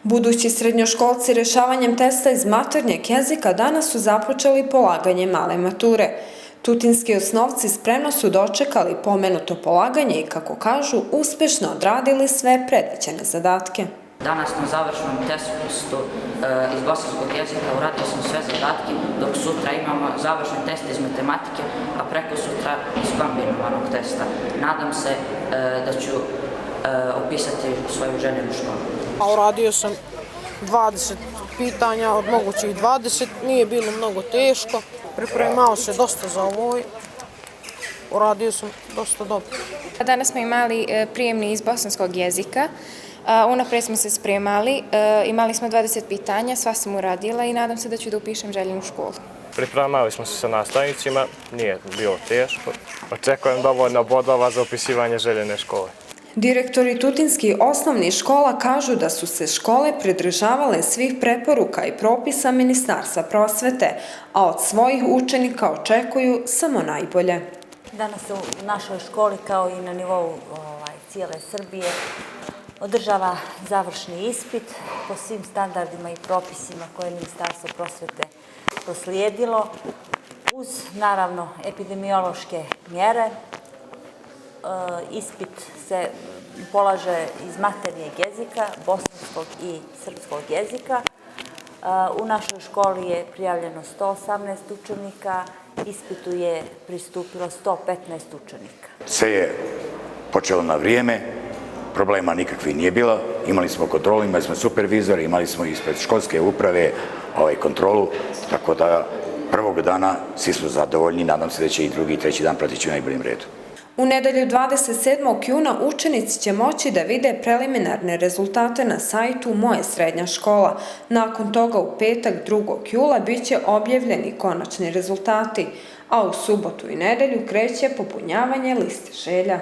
Budući srednjoškolci rešavanjem testa iz maternjeg jezika danas su započeli polaganje male mature. Tutinski osnovci spremno su dočekali pomenuto polaganje i, kako kažu, uspešno odradili sve predviđene zadatke. Danas na završnom testu iz bosanskog jezika uradio sam sve zadatke, dok sutra imamo završni test iz matematike, a preko sutra iz kombinovanog testa. Nadam se da ću opisati svoju željenu školu. Uradio sam 20 pitanja od mogućih 20, nije bilo mnogo teško, pripremao se dosta za ovo i uradio sam dosta dobro. Danas smo imali prijemni iz bosanskog jezika, unapred smo se spremali, imali smo 20 pitanja, sva sam uradila i nadam se da ću da upišem željenu školu. Pripremali smo se sa nastavnicima, nije bilo teško. Očekujem dovoljno bodova za upisivanje željene škole. Direktori tutinskih osnovnih škola kažu da su se škole pridržavale svih preporuka i propisa Ministarstva prosvete, a od svojih učenika očekuju samo najbolje. Danas se u našoj školi, kao i na nivou cijele Srbije, održava završni ispit po svim standardima i propisima koje je Ministarstvo prosvete proslijedilo, uz naravno epidemiološke mjere. Ispit se polaže iz maternjeg jezika, bosanskog i srpskog jezika. U našoj školi je prijavljeno 118 učenika, ispitu je pristupilo 115 učenika. Sve je počelo na vrijeme, problema nikakvih nije bilo, imali smo kontrolu, imali smo supervizore, imali smo ispred školske uprave kontrolu, tako da prvog dana svi smo zadovoljni, nadam se da će i drugi i treći dan proteći u najboljem redu. U nedelju 27. juna učenici će moći da vide preliminarne rezultate na sajtu Moje srednja škola. Nakon toga u petak 2. jula biće objavljeni konačni rezultati, a u subotu i nedelju kreće popunjavanje liste želja.